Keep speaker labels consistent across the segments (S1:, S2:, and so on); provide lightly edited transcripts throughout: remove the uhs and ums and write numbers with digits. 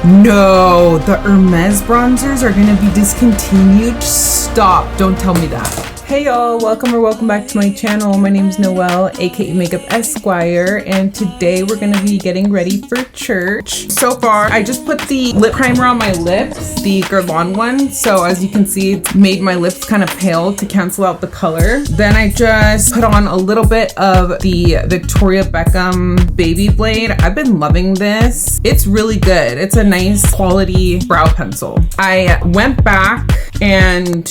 S1: No, the Hermes bronzers are gonna be discontinued. Stop, don't tell me that. Hey y'all, welcome back to my channel. My name is Noelle, aka MakeupEsquire, and today we're gonna be getting ready for church. So far, I just put the lip primer on my lips, the Guerlain one. So as you can see, it's made my lips kind of pale to cancel out the color. Then I just put on a little bit of the Victoria Beckham Baby Blade. I've been loving this. It's really good. It's a nice quality brow pencil. I went back and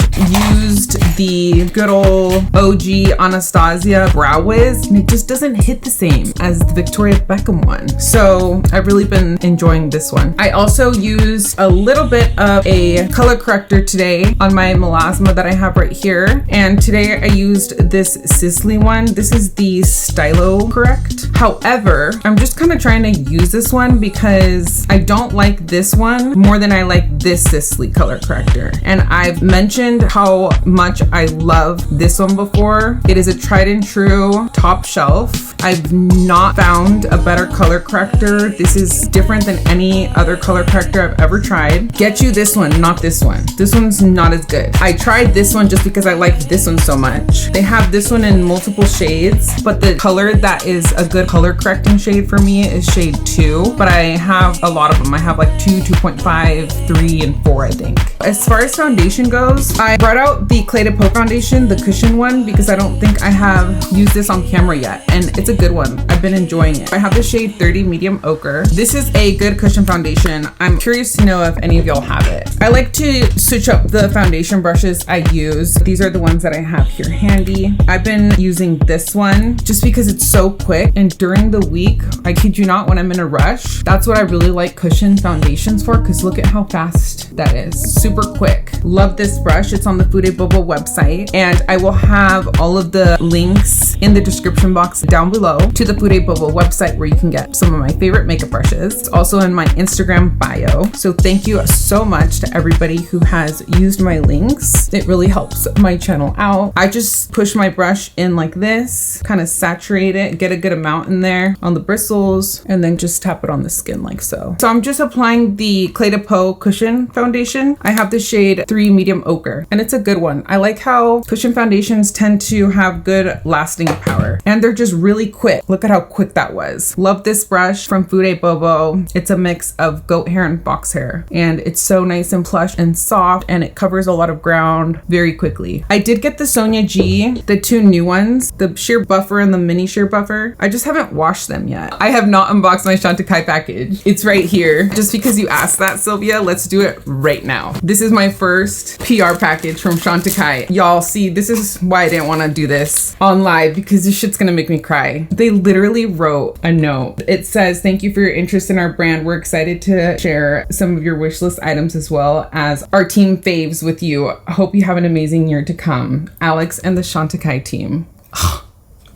S1: used the good old OG Anastasia Brow Wiz, and it just doesn't hit the same as the Victoria Beckham one. So I've really been enjoying this one. I also used a little bit of a color corrector today on my melasma that I have right here. And today I used this Sisley one. This is the Stylo Correct. However, I'm just kind of trying to use this one because I don't like this one more than I like this Sisley color corrector. And I've mentioned how much I love this one before. It is a tried and true top shelf. I've not found a better color corrector. This is different than any other color corrector I've ever tried. Get you this one, not this one. This one's not as good. I tried this one just because I liked this one so much. They have this one in multiple shades, but the color that is a good color correcting shade for me is shade 2, but I have a lot of them. I have like 2, 2.5, 3, and 4, I think. As far as foundation goes, I brought out the Clé de Peau foundation, the cushion one, because I don't think I have used this on camera yet, and it's a good one. I've been enjoying it. I have the shade 30 medium ochre. This is a good cushion foundation. I'm curious to know if any of y'all have it. I like to switch up the foundation brushes I use. These are the ones that I have here handy. I've been using this one just because it's so quick, and during the week, I kid you not, when I'm in a rush, that's what I really like cushion foundations for, because look at how fast that is. Super quick. Love this brush. It's on the Fude Bobo website, and I will have all of the links in the description box down below to the Fude Bobo website where you can get some of my favorite makeup brushes. It's also in my Instagram bio. So thank you so much to everybody who has used my links. It really helps my channel out. I just push my brush in like this, kind of saturate it, get a good amount in there on the bristles, and then just tap it on the skin like so. So I'm just applying the Clé de Peau cushion foundation. I have the shade 3 medium ochre, and it's a good one. I like how cushion foundations tend to have good lasting power, and they're just really quick. Look at how quick that was. Love this brush from Fude Bobo. It's a mix of goat hair and fox hair, and it's so nice and plush and soft, and it covers a lot of ground very quickly. I did get the Sonia G, the 2 new ones, the sheer buffer and the mini sheer buffer. I just haven't washed them yet. I have not unboxed my Chantecaille package. It's right here. Just because you asked that, Sylvia, let's do it right now. This is my first PR package from Chantecaille. Y'all see, this is why I didn't want to do this on live, because this shit's gonna make me cry. They literally wrote a note. It says, "Thank you for your interest in our brand. We're excited to share some of your wish list items as well as our team faves with you. Hope you have an amazing year to come. Alex and the Chantecaille team."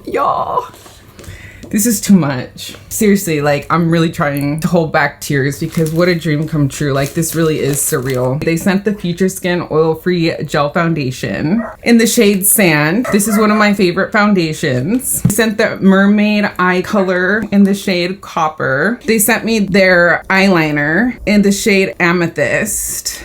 S1: Y'all, this is too much. Seriously, like, I'm really trying to hold back tears because what a dream come true. Like, this really is surreal. They sent the Future Skin oil-free gel foundation in the shade Sand. This is one of my favorite foundations. They sent the Mermaid Eye Color in the shade Copper. They sent me their eyeliner in the shade Amethyst.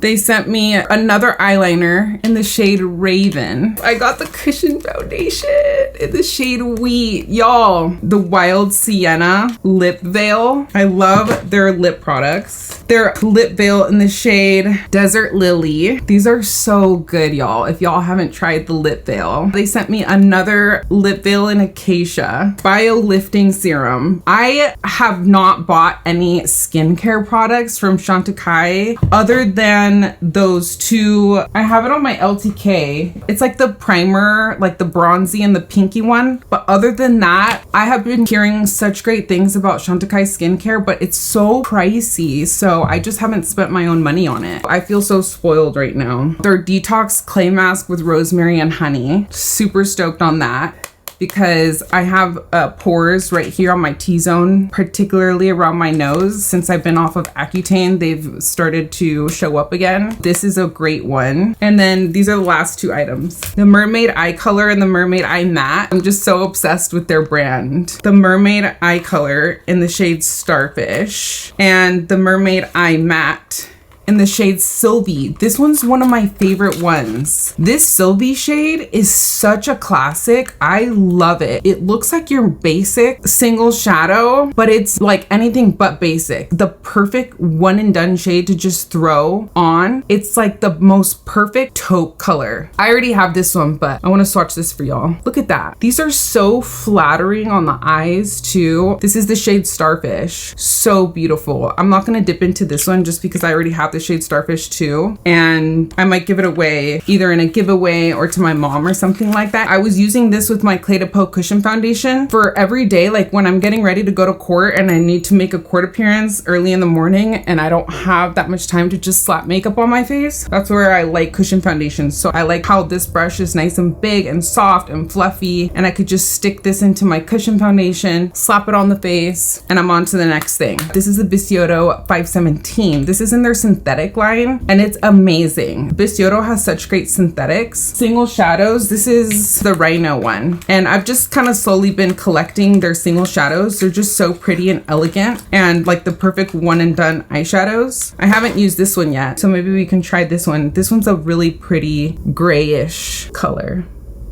S1: They sent me another eyeliner in the shade Raven. I got the cushion foundation in the shade Wheat. Y'all, the Wild Sienna lip veil. I love their lip products. Their lip veil in the shade Desert Lily. These are so good, y'all. If y'all haven't tried the lip veil. They sent me another lip veil in Acacia. Bio Lifting Serum. I have not bought any skincare products from Chantecaille other than those 2. I have it on my LTK. It's like the primer, like the bronzy and the pinky one. But other than that, I have been hearing such great things about Chantecaille skincare, but it's so pricey. So I just haven't spent my own money on it. I feel so spoiled right now. Their detox clay mask with rosemary and honey. Super stoked on that, because I have pores right here on my T-zone, particularly around my nose. Since I've been off of Accutane, they've started to show up again. This is a great one. And then these are the last two items. The Mermaid Eye Color and the Mermaid Eye Matte. I'm just so obsessed with their brand. The Mermaid Eye Color in the shade Starfish and the Mermaid Eye Matte in the shade Sylvie. This one's one of my favorite ones. This Sylvie shade is such a classic. I love it. It looks like your basic single shadow, but it's like anything but basic. The perfect one and done shade to just throw on. It's like the most perfect taupe color. I already have this one, but I want to swatch this for y'all. Look at that. These are so flattering on the eyes too. This is the shade Starfish. So beautiful. I'm not going to dip into this one just because I already have the shade Starfish too, and I might give it away either in a giveaway or to my mom or something like that. I was using this with my Clé de Peau cushion foundation for every day, like when I'm getting ready to go to court and I need to make a court appearance early in the morning and I don't have that much time to just slap makeup on my face. That's where I like cushion foundation. So I like how this brush is nice and big and soft and fluffy, and I could just stick this into my cushion foundation, slap it on the face, and I'm on to the next thing. This is the Bisciotto 517. This is in their synthetic line and it's amazing. Bisciotto has such great synthetics. Single shadows, this is the Rhino one, and I've just kind of slowly been collecting their single shadows. They're just so pretty and elegant and like the perfect one and done eyeshadows. I haven't used this one yet, so maybe we can try this one. This one's a really pretty grayish color.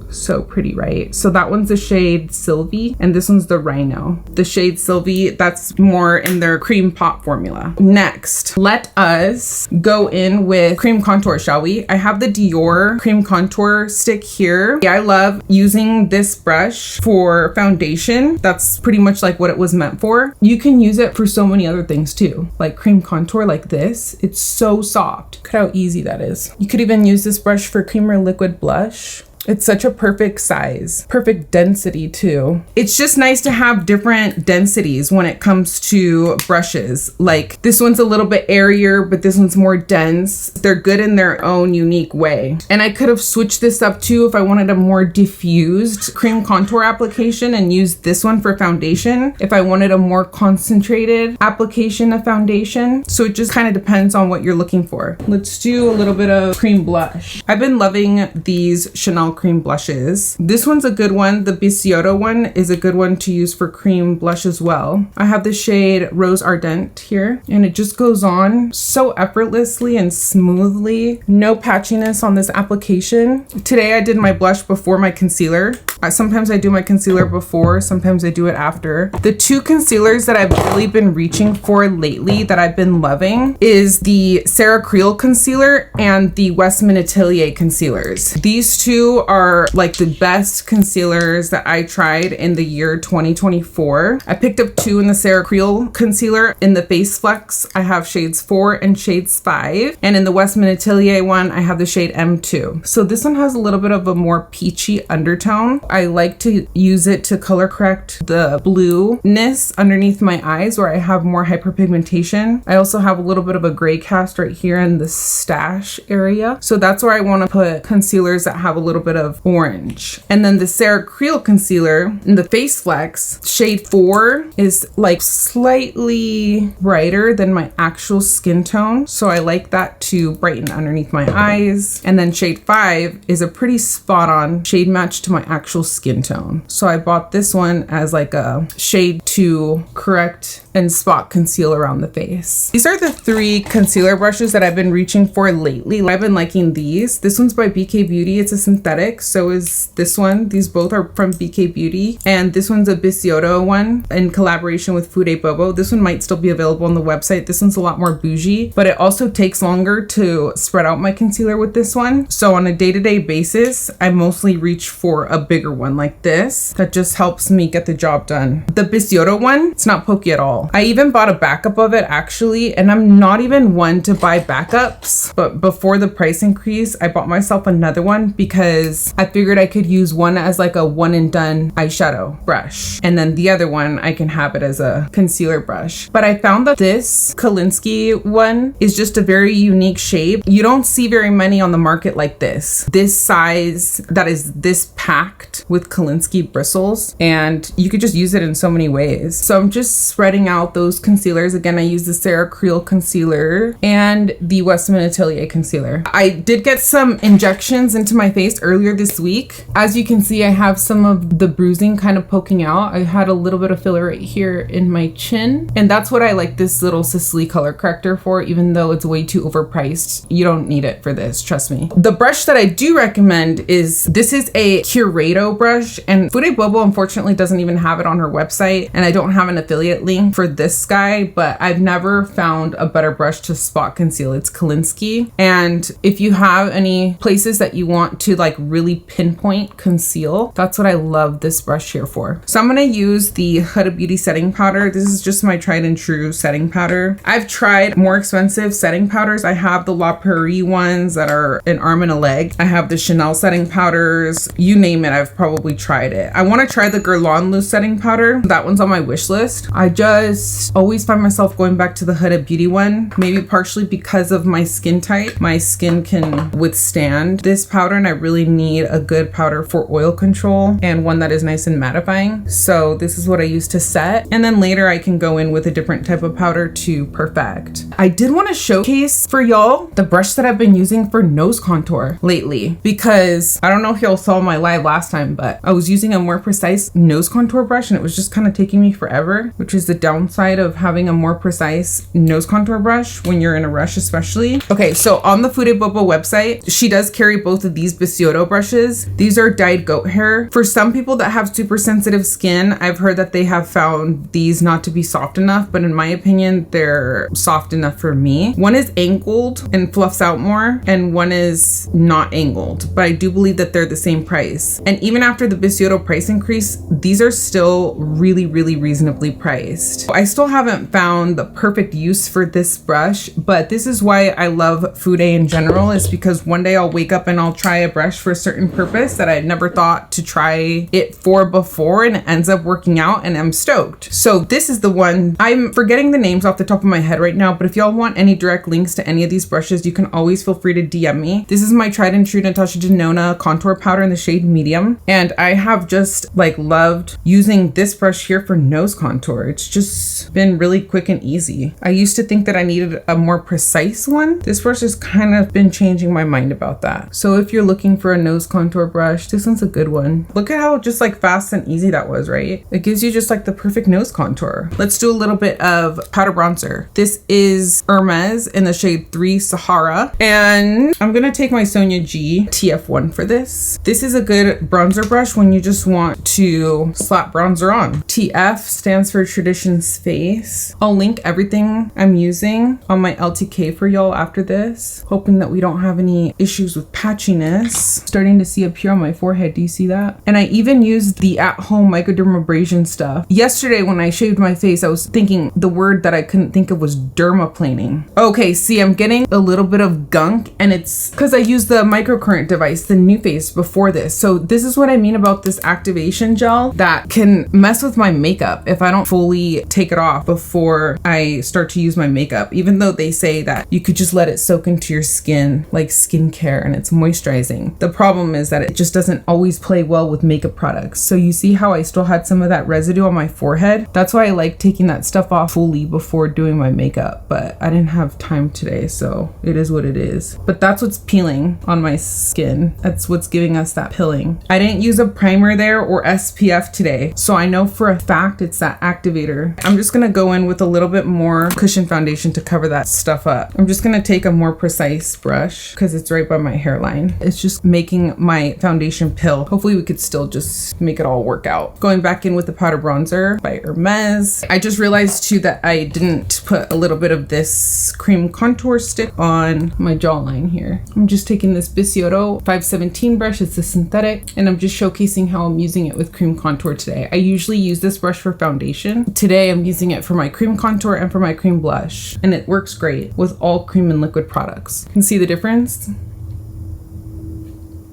S1: So pretty, right? So that one's the shade Sylvie and this one's the Rhino. The shade Sylvie, that's more in their cream pop formula. Next, let us go in with cream contour, shall we? I have the Dior cream contour stick here. I love using this brush for foundation. That's pretty much like what it was meant for. You can use it for so many other things too, like cream contour like this. It's so soft. Look at how easy that is. You could even use this brush for cream or liquid blush. It's such a perfect size, perfect density too. It's just nice to have different densities when it comes to brushes. Like this one's a little bit airier, but this one's more dense. They're good in their own unique way. And I could have switched this up too if I wanted a more diffused cream contour application and used this one for foundation. If I wanted a more concentrated application of foundation. So it just kind of depends on what you're looking for. Let's do a little bit of cream blush. I've been loving these Chanel cream blushes. This one's a good one. The Bisciotto one is a good one to use for cream blush as well. I have the shade Rose Ardent here, and it just goes on so effortlessly and smoothly. No patchiness on this application. Today I did my blush before my concealer. Sometimes I do my concealer before, sometimes I do it after. The two concealers that I've really been reaching for lately that I've been loving is the Sarah Creel concealer and the Westman Atelier concealers. These two are like the best concealers that I tried in the year 2024. I picked up two in the Sarah Creel concealer. In the Face Flex, I have shades 4 and shades 5. And in the Westman Atelier one, I have the shade M2. So this one has a little bit of a more peachy undertone. I like to use it to color correct the blueness underneath my eyes where I have more hyperpigmentation. I also have a little bit of a gray cast right here in the stash area. So that's where I want to put concealers that have a little bit of orange. And then the Sarah Creel concealer in the Face Flex, shade 4 is like slightly brighter than my actual skin tone. So I like that to brighten underneath my eyes. And then shade 5 is a pretty spot on shade match to my actual skin tone. So I bought this one as like a shade to correct and spot conceal around the face. These are the 3 concealer brushes that I've been reaching for lately. I've been liking these. This one's by BK Beauty. It's a synthetic. So is this one. These both are from BK Beauty. And this one's a Bisciotto one in collaboration with Fude Bobo. This one might still be available on the website. This one's a lot more bougie, but it also takes longer to spread out my concealer with this one. So on a day-to-day basis, I mostly reach for a bigger one like this that just helps me get the job done. The Bisciotto one, it's not pokey at all. well. I even bought a backup of it actually, and I'm not even one to buy backups, but before the price increase, I bought myself another one because I figured I could use one as like a one and done eyeshadow brush, and then the other one I can have it as a concealer brush. But I found that this Kolinsky one is just a very unique shape. You don't see very many on the market like this size, that is this packed with Kolinsky bristles, and you could just use it in so many ways. So I'm just spreading out those concealers. Again, I use the Sarah Creel concealer and the Westman Atelier concealer. I did get some injections into my face earlier this week. As you can see, I have some of the bruising kind of poking out. I had a little bit of filler right here in my chin, and that's what I like this little Sicily color corrector for, even though it's way too overpriced. You don't need it for this, trust me. The brush that I do recommend is, this is a Curado brush, and Fude Bobo unfortunately doesn't even have it on her website, and I don't have an affiliate link for this guy, but I've never found a better brush to spot conceal. It's Kolinsky, and if you have any places that you want to like really pinpoint conceal, that's what I love this brush here for. So I'm gonna use the Huda Beauty setting powder. This is just my tried and true setting powder. I've tried more expensive setting powders. I have the La Prairie ones that are an arm and a leg. I have the Chanel setting powders. You name it, I've probably tried it. I want to try the Guerlain loose setting powder. That one's on my wish list. I just always find myself going back to the Huda Beauty one, maybe partially because of my skin type. My skin can withstand this powder, and I really need a good powder for oil control and one that is nice and mattifying. So this is what I use to set, and then later I can go in with a different type of powder to perfect. I did want to showcase for y'all the brush that I've been using for nose contour lately, because I don't know if y'all saw my live last time, but I was using a more precise nose contour brush and it was just kind of taking me forever, which is the downside of having a more precise nose contour brush when you're in a rush especially. Okay, so on the Fude Bobo website, she does carry both of these Bisciotto brushes. These are dyed goat hair. For some people that have super sensitive skin, I've heard that they have found these not to be soft enough, but in my opinion, they're soft enough for me. One is angled and fluffs out more, and one is not angled, but I do believe that they're the same price. And even after the Bisciotto price increase, these are still really reasonably priced. I still haven't found the perfect use for this brush, but this is why I love Fude in general, is because one day I'll wake up and I'll try a brush for a certain purpose that I'd never thought to try it for before, and it ends up working out, and I'm stoked. So this is the one. I'm forgetting the names off the top of my head right now, but if y'all want any direct links to any of these brushes, you can always feel free to DM me. This is my tried and true Natasha Denona contour powder in the shade medium, and I have just like loved using this brush here for nose contour. It's just been really quick and easy. I used to think that I needed a more precise one. This brush has kind of been changing my mind about that. So if you're looking for a nose contour brush, this one's a good one. Look at how just like fast and easy that was, right? It gives you just like the perfect nose contour. Let's do a little bit of powder bronzer. This is Hermes in the shade 3 Sahara, and I'm gonna take my Sonia G TF1 for this. This is a good bronzer brush when you just want to slap bronzer on. TF stands for Traditions Face. I'll link everything I'm using on my LTK for y'all after this, hoping that we don't have any issues with patchiness. Starting to see up here on my forehead, do you see that? And I even used the at-home microdermabrasion stuff. Yesterday when I shaved my face, I was thinking the word that I couldn't think of was dermaplaning. Okay, see, I'm getting a little bit of gunk, and it's because I used the microcurrent device, the NuFace, before this. So this is what I mean about this activation gel that can mess with my makeup if I don't fully take it off before I start to use my makeup, even though they say that you could just let it soak into your skin like skincare and it's moisturizing. The problem is that it just doesn't always play well with makeup products. So you see how I still had some of that residue on my forehead? That's why I like taking that stuff off fully before doing my makeup, but I didn't have time today, so it is what it is. But that's what's peeling on my skin. That's what's giving us that pilling. I didn't use a primer there or SPF today, so I know for a fact it's that activator. I'm just gonna go in with a little bit more cushion foundation to cover that stuff up. I'm just gonna take a more precise brush because it's right by my hairline. It's just making my foundation pill. Hopefully we could still just make it all work out. Going back in with the powder bronzer by Hermes. I just realized too that I didn't put a little bit of this cream contour stick on my jawline here. I'm just taking this Bisciotto 517 brush. It's a synthetic, and I'm just showcasing how I'm using it with cream contour today. I usually use this brush for foundation. Today I'm using it for my cream contour and for my cream blush, and it works great with all cream and liquid products. You can see the difference.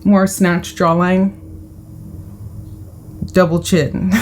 S1: More snatched jawline, double chin.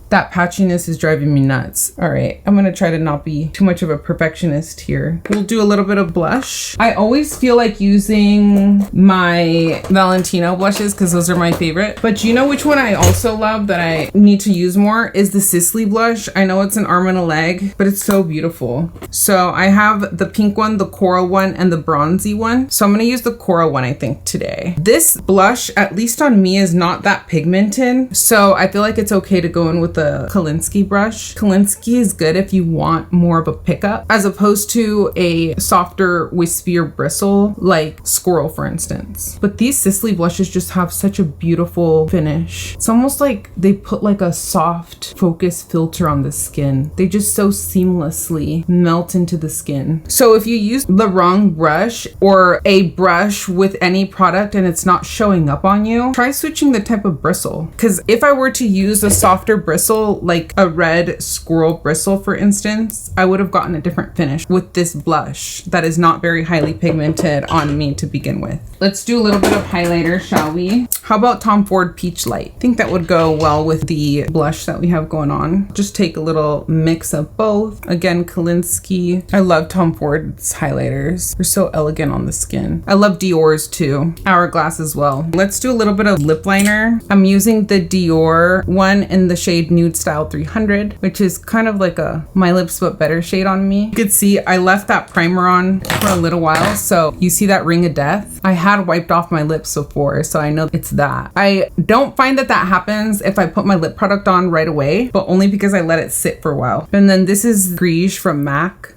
S1: That patchiness is driving me nuts. All right, I'm gonna try to not be too much of a perfectionist here. We'll do a little bit of blush. I always feel like using my Valentino blushes because those are my favorite. But you know which one I also love that I need to use more is the Sisley blush. I know it's an arm and a leg, but it's so beautiful. So I have the pink one, the coral one, and the bronzy one. So I'm gonna use the coral one, I think, today. This blush, at least on me, is not that pigmented. So I feel like it's okay to go in with the Kolinsky brush. Kolinsky is good if you want more of a pickup as opposed to a softer, wispier bristle like Squirrel, for instance. But these Sisley blushes just have such a beautiful finish. It's almost like they put like a soft focus filter on the skin. They just so seamlessly melt into the skin. So if you use the wrong brush or a brush with any product and it's not showing up on you, try switching the type of bristle. Because if I were to use a softer bristle, like a red squirrel bristle, for instance, I would have gotten a different finish with this blush that is not very highly pigmented on me to begin with. Let's do a little bit of highlighter, shall we? How about Tom Ford Peach Light? I think that would go well with the blush that we have going on. Just take a little mix of both. Again, Kolinsky. I love Tom Ford's highlighters. They're so elegant on the skin. I love Dior's too. Hourglass as well. Let's do a little bit of lip liner. I'm using the Dior one in the shade Nude Style 300, which is kind of like a My Lips But Better shade on me. You could see I left that primer on for a little while, so you see that ring of death? I had wiped off my lips before, so I know it's that. I don't find that that happens if I put my lip product on right away, but only because I let it sit for a while. And then this is Grige from MAC.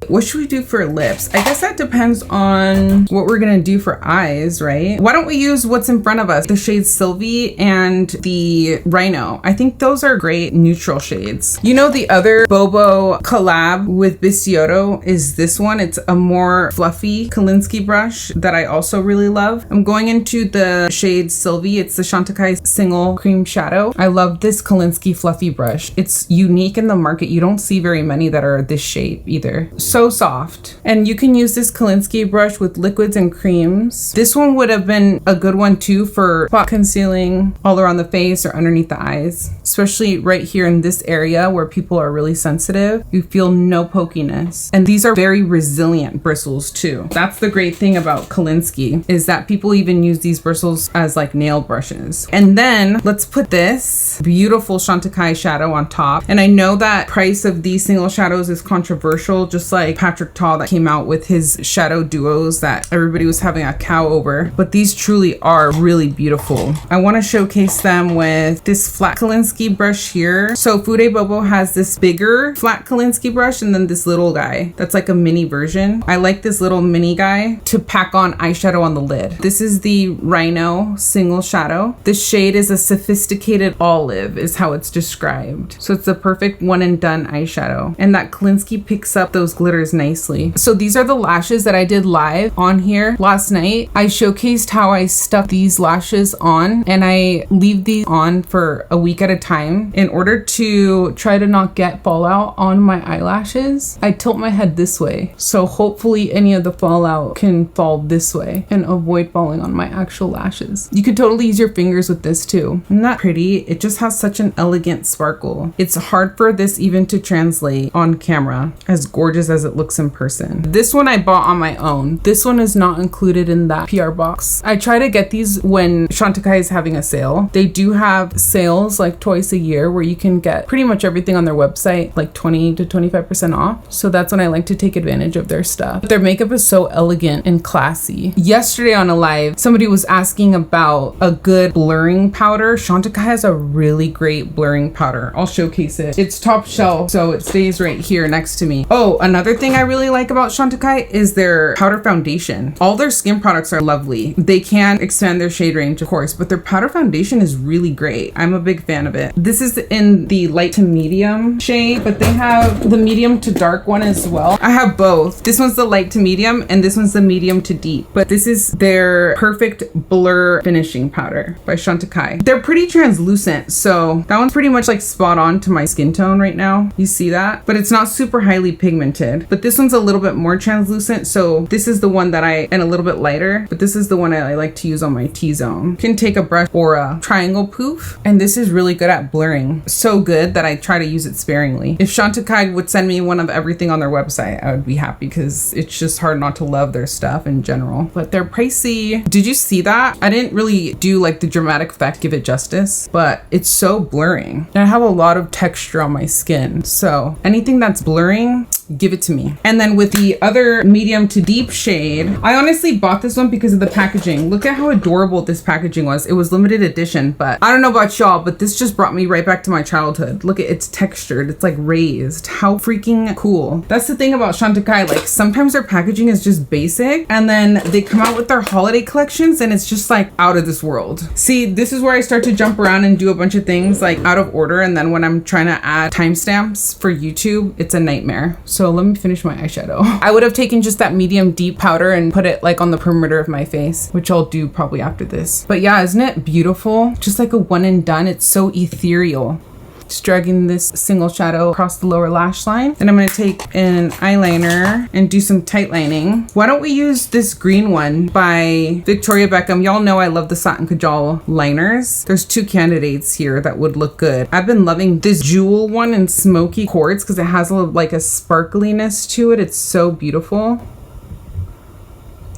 S1: What should we do for lips? I guess that depends on what we're gonna do for eyes, right? Why don't we use what's in front of us? The shades Sylvie and the Rhino. I think those are great neutral shades. You know, the other Bobo collab with Bisciotto is this one. It's a more fluffy Kolinsky brush that I also really love. I'm going into the shade Sylvie. It's the Chantecaille Single Cream Shadow. I love this Kolinsky fluffy brush. It's unique in the market. You don't see very many that are this shape either. So soft. And you can use this Kolinsky brush with liquids and creams. This one would have been a good one too for spot concealing all around the face or underneath the eyes, especially right here in this area where people are really sensitive. You feel no pokiness. And these are very resilient bristles too. That's the great thing about Kolinsky, is that people even use these bristles as like nail brushes. And then let's put this beautiful Chantecaille shadow on top. And I know that price of these single shadows is controversial, just like Patrick Ta that came out with his shadow duos that everybody was having a cow over, but these truly are really beautiful. I want to showcase them with this flat Kolinsky brush here. So Fude Bobo has this bigger flat Kolinsky brush and then this little guy that's like a mini version. I like this little mini guy to pack on eyeshadow on the lid. This is the Rhino single shadow. This shade is a sophisticated olive is how it's described. So it's the perfect one and done eyeshadow, and that Kolinsky picks up those glitters nicely. So these are the lashes that I did live on here last night. I showcased how I stuck these lashes on, and I leave these on for a week at a time in order to try to not get fallout on my eyelashes. I tilt my head this way, so hopefully any of the fallout can fall this way and avoid falling on my actual lashes. You could totally use your fingers with this too. Isn't that pretty? It just has such an elegant sparkle. It's hard for this even to translate on camera as gorgeous as it looks in person. This one I bought on my own. This one is not included in that PR box. I try to get these when Chantecaille is having a sale. They do have sales like twice a year where you can get pretty much everything on their website like 20 to 25% off. So that's when I like to take advantage of their stuff. Their makeup is so elegant and classy. Yesterday on a live, somebody was asking about a good blurring powder. Chantecaille has a really great blurring powder. I'll showcase it. It's top shelf, so it stays right here next to me. Oh, another Another thing I really like about Chantecaille is their powder foundation. All their skin products are lovely. They can expand their shade range, of course, but their powder foundation is really great. I'm a big fan of it. This is in the light to medium shade, but they have the medium to dark one as well. I have both. This one's the light to medium and this one's the medium to deep, but this is their perfect blur finishing powder by Chantecaille. They're pretty translucent, so that one's pretty much like spot on to my skin tone right now. You see that? But it's not super highly pigmented, but this one's a little bit more translucent, so this is the one that and a little bit lighter, but this is the one I like to use on my T-zone. You can take a brush or a triangle poof, and this is really good at blurring. So good that I try to use it sparingly. If Chantecaille would send me one of everything on their website, I would be happy because it's just hard not to love their stuff in general, but they're pricey. Did you see that? I didn't really do like the dramatic effect, give it justice, but it's so blurring. And I have a lot of texture on my skin, so anything that's blurring, give it to me. And then with the other medium to deep shade, I honestly bought this one because of the packaging. Look at how adorable this packaging was. It was limited edition, but I don't know about y'all, but this just brought me right back to my childhood. Look at it's textured, it's like raised. How freaking cool. That's the thing about Chantecaille, like sometimes their packaging is just basic and then they come out with their holiday collections and it's just like out of this world. See, this is where I start to jump around and do a bunch of things like out of order, and then when I'm trying to add timestamps for YouTube, it's a nightmare. So let me finish my eyeshadow. I would have taken just that medium deep powder and put it like on the perimeter of my face, which I'll do probably after this. But yeah, isn't it beautiful? Just like a one and done. It's so ethereal. Just dragging this single shadow across the lower lash line. Then I'm gonna take an eyeliner and do some tight lining. Why don't we use this green one by Victoria Beckham? Y'all know I love the Satin Kajal liners. There's two candidates here that would look good. I've been loving this jewel one in smoky quartz because it has like a sparkliness to it. It's so beautiful.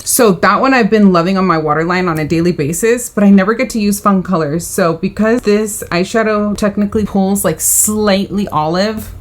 S1: So that one I've been loving on my waterline on a daily basis, but I never get to use fun colors. So because this eyeshadow technically pulls like slightly olive,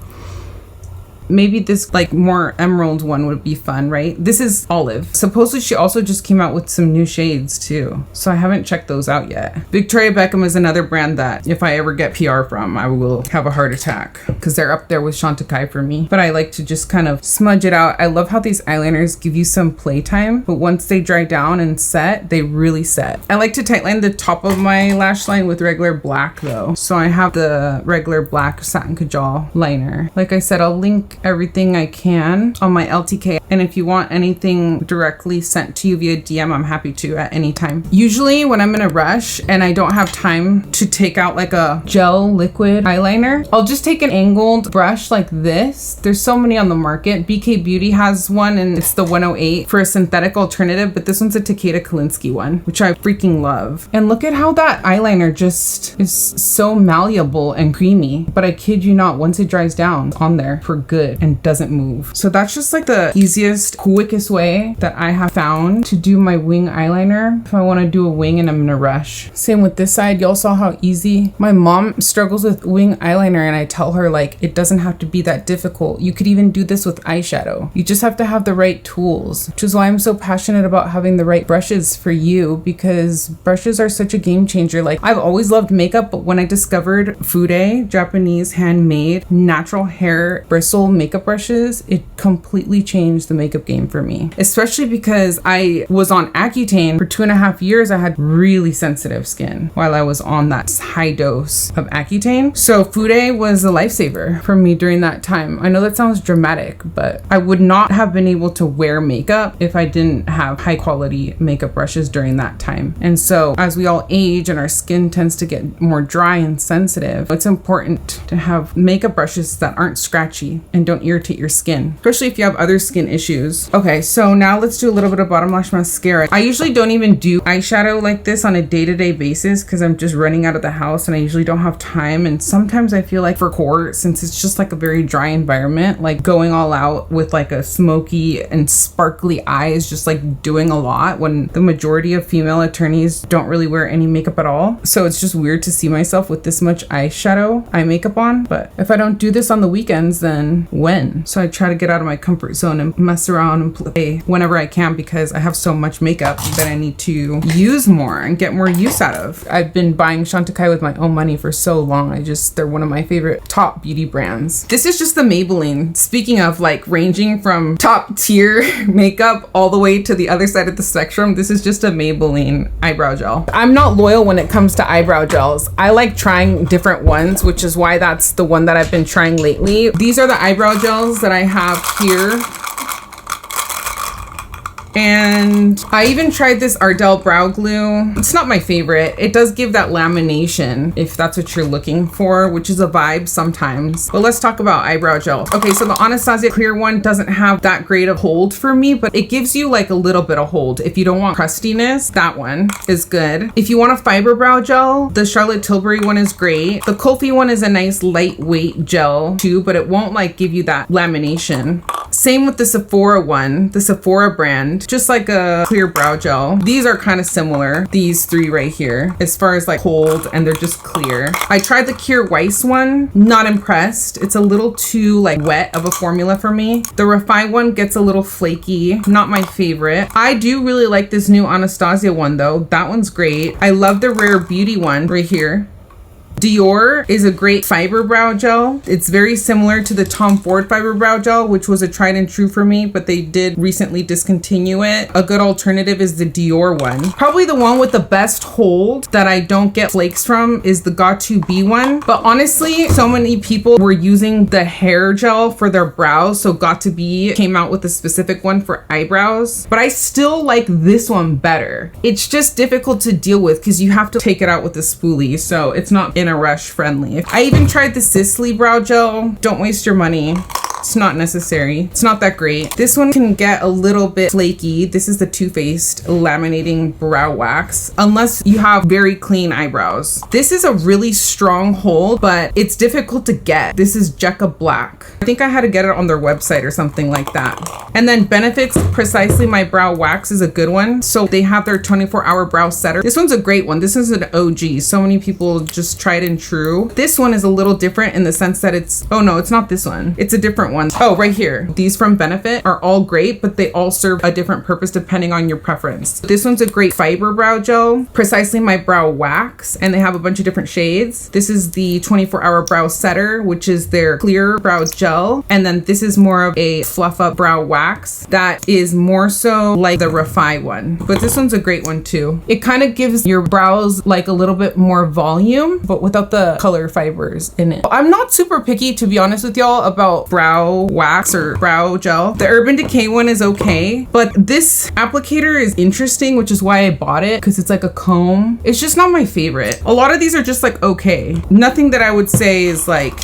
S1: maybe this like more emerald one would be fun, right? This is olive. Supposedly she also just came out with some new shades too, so I haven't checked those out yet. Victoria Beckham is another brand that if I ever get PR from, I will have a heart attack because they're up there with Chantecaille for me. But I like to just kind of smudge it out. I love how these eyeliners give you some playtime, but once they dry down and set, they really set. I like to tightline the top of my lash line with regular black though. So I have the regular black Satin Kajal liner. Like I said, I'll link everything I can on my LTK, and if you want anything directly sent to you via DM, I'm happy to at any time. Usually when I'm in a rush and I don't have time to take out like a gel liquid eyeliner, I'll just take an angled brush like this. There's so many on the market. BK Beauty has one and it's the 108 for a synthetic alternative, but this one's a Takeda Kalinsky one, which I freaking love. And look at how that eyeliner just is so malleable and creamy, but I kid you not, once it dries down on there for good and doesn't move. So that's just like the easiest, quickest way that I have found to do my wing eyeliner if I want to do a wing and I'm in a rush. Same with this side. Y'all saw how easy. My mom struggles with wing eyeliner and I tell her like it doesn't have to be that difficult. You could even do this with eyeshadow. You just have to have the right tools, which is why I'm so passionate about having the right brushes for you, because brushes are such a game changer. Like I've always loved makeup, but when I discovered Fude, Japanese handmade natural hair bristle makeup brushes, it completely changed the makeup game for me, especially because I was on Accutane for 2.5 years. I had really sensitive skin while I was on that high dose of Accutane. So Fude was a lifesaver for me during that time. I know that sounds dramatic, but I would not have been able to wear makeup if I didn't have high quality makeup brushes during that time. And so as we all age and our skin tends to get more dry and sensitive, it's important to have makeup brushes that aren't scratchy and don't irritate your skin, especially if you have other skin issues. Okay, so now let's do a little bit of bottom lash mascara. I usually don't even do eyeshadow like this on a day-to-day basis because I'm just running out of the house and I usually don't have time. And sometimes I feel like for court, since it's just like a very dry environment, like going all out with like a smoky and sparkly eye is just like doing a lot when the majority of female attorneys don't really wear any makeup at all. So it's just weird to see myself with this much eyeshadow, eye makeup on. But if I don't do this on the weekends, then when. So I try to get out of my comfort zone and mess around and play whenever I can, because I have so much makeup that I need to use more and get more use out of. I've been buying Chantecaille with my own money for so long. They're one of my favorite top beauty brands. This is just the Maybelline. Speaking of like ranging from top tier makeup all the way to the other side of the spectrum, this is just a Maybelline eyebrow gel. I'm not loyal when it comes to eyebrow gels. I like trying different ones, which is why that's the one that I've been trying lately. These are the eyebrow gels that I have here. And I even tried this Ardell brow glue. It's not my favorite. It does give that lamination if that's what you're looking for, which is a vibe sometimes. But let's talk about eyebrow gel. Okay, so the Anastasia clear one doesn't have that great of hold for me, but it gives you like a little bit of hold. If you don't want crustiness, that one is good. If you want a fiber brow gel, the Charlotte Tilbury one is great. The Kulfi one is a nice lightweight gel too, but it won't like give you that lamination. Same with the Sephora one, the Sephora brand, just like a clear brow gel. These are kind of similar, these three right here, as far as like hold, and they're just clear. I tried the Kjaer Weis one, not impressed. It's a little too like wet of a formula for me. The Refine one gets a little flaky, not my favorite. I do really like this new Anastasia one though. That one's great. I love the Rare Beauty one right here. Dior is a great fiber brow gel. It's very similar to the Tom Ford fiber brow gel, which was a tried and true for me, but they did recently discontinue it. A good alternative is the Dior one. Probably the one with the best hold that I don't get flakes from is the Got2b one. But honestly, so many people were using the hair gel for their brows, so Got2b came out with a specific one for eyebrows. But I still like this one better. It's just difficult to deal with because you have to take it out with a spoolie, so it's not in a rush friendly. I even tried the Sisley brow gel. Don't waste your money. It's not necessary. It's not that great. This one can get a little bit flaky. This is the Too Faced laminating brow wax, unless you have very clean eyebrows. This is a really strong hold, but it's difficult to get. This is Jekka Black. I think I had to get it on their website or something like that. And then Benefit's Precisely My Brow Wax is a good one. So they have their 24-hour brow setter. This one's a great one. This is an OG. So many people just tried and true. This one is a little different in the sense that it's, oh no, it's not this one. It's a different ones. Oh, right here. These from Benefit are all great, but they all serve a different purpose depending on your preference. This one's a great fiber brow gel, Precisely My Brow Wax, and they have a bunch of different shades. This is the 24-hour brow setter, which is their clear brow gel. And then this is more of a fluff up brow wax that is more so like the Refi one. But this one's a great one too. It kind of gives your brows like a little bit more volume, but without the color fibers in it. I'm not super picky, to be honest with y'all, about brow wax or brow gel. The Urban Decay one is okay, but this applicator is interesting, which is why I bought it, because it's like a comb. It's just not my favorite. A lot of these are just like okay. Nothing that I would say is like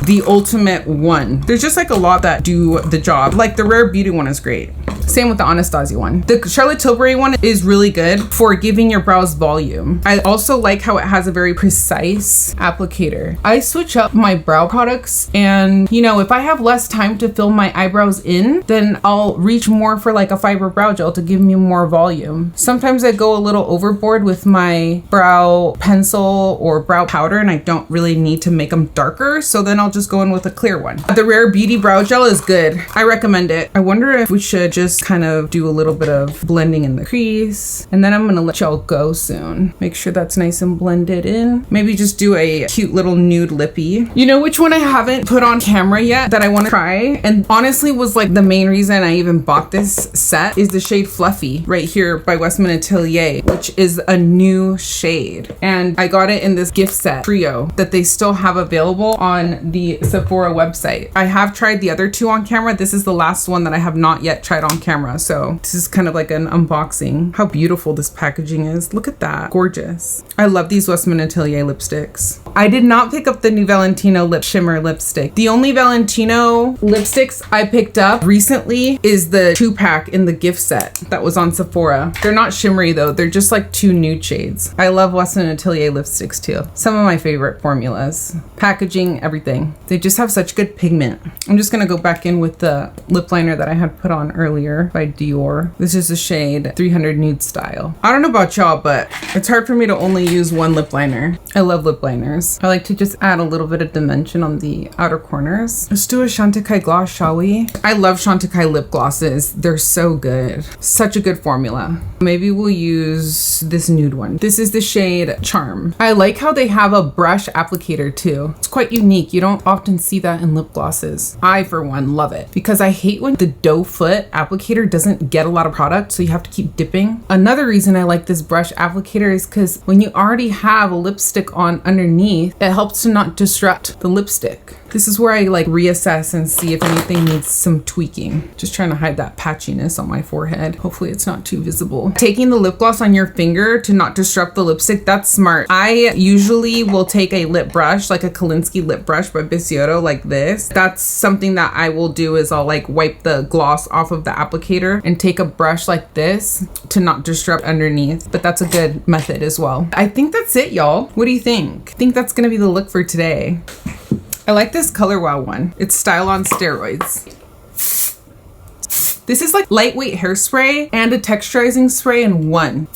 S1: the ultimate one. There's just like a lot that do the job. Like the Rare Beauty one is great. Same with the Anastasia one. The Charlotte Tilbury one is really good for giving your brows volume. I also like how it has a very precise applicator. I switch up my brow products, and you know, if I have less time to fill my eyebrows in, then I'll reach more for like a fiber brow gel to give me more volume. Sometimes I go a little overboard with my brow pencil or brow powder, and I don't really need to make them darker, so then I'll just go in with a clear one. The Rare Beauty brow gel is good. I recommend it. I wonder if we should just kind of do a little bit of blending in the crease, and then I'm gonna let y'all go soon. Make sure that's nice and blended in. Maybe just do a cute little nude lippy. You know which one I haven't put on camera yet that I want to try, and honestly was like the main reason I even bought this set, is the shade Fluffy right here by Westman Atelier, which is a new shade, and I got it in this gift set trio that they still have available on the Sephora website. I have tried the other two on camera. This is the last one that I have not yet tried on camera, so this is kind of like an unboxing. How beautiful this packaging is. Look at that. Gorgeous. I love these Westman Atelier lipsticks. I did not pick up the new Valentino lip shimmer lipstick. The only Valentino lipsticks I picked up recently is the 2-pack in the gift set that was on Sephora. They're not shimmery though. They're just like 2 nude shades. I love Westman Atelier lipsticks too. Some of my favorite formulas. Packaging, everything. They just have such good pigment. I'm just gonna go back in with the lip liner that I had put on earlier. here by Dior. This is the shade 300 Nude Style. I don't know about y'all, but it's hard for me to only use one lip liner. I love lip liners. I like to just add a little bit of dimension on the outer corners. Let's do a Chantecaille gloss, shall we? I love Chantecaille lip glosses. They're so good. Such a good formula. Maybe we'll use this nude one. This is the shade Charm. I like how they have a brush applicator too. It's quite unique. You don't often see that in lip glosses. I, for one, love it because I hate when the doe foot applicator doesn't get a lot of product, so you have to keep dipping. Another reason I like this brush applicator is because when you already have a lipstick on underneath, it helps to not disrupt the lipstick. This is where I like reassess and see if anything needs some tweaking. Just trying to hide that patchiness on my forehead. Hopefully it's not too visible. Taking the lip gloss on your finger to not disrupt the lipstick, that's smart. I usually will take a lip brush, like a Kolinsky lip brush by Bisotto, like this. That's something that I will do is I'll like wipe the gloss off of the applicator and take a brush like this to not disrupt underneath. But that's a good method as well. I think that's it, y'all. What do you think? I think that's gonna be the look for today. I like this Color Wow one. It's style on steroids. This is like lightweight hairspray and a texturizing spray in one.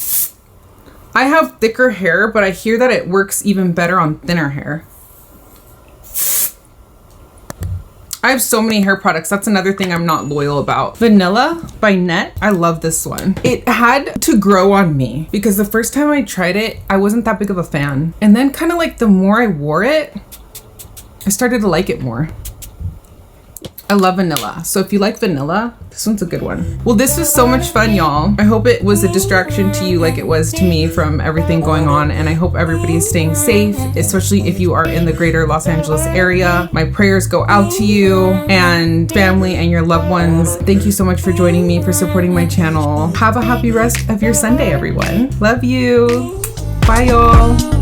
S1: I have thicker hair, but I hear that it works even better on thinner hair. I have so many hair products. That's another thing I'm not loyal about. Vanilla by Net. I love this one. It had to grow on me because the first time I tried it, I wasn't that big of a fan. And then kind of like the more I wore it, I started to like it more. I love vanilla. So if you like vanilla, this one's a good one. Well, this was so much fun, y'all. I hope it was a distraction to you like it was to me from everything going on. And I hope everybody is staying safe, especially if you are in the greater Los Angeles area. My prayers go out to you and family and your loved ones. Thank you so much for joining me, for supporting my channel. Have a happy rest of your Sunday, everyone. Love you. Bye, y'all.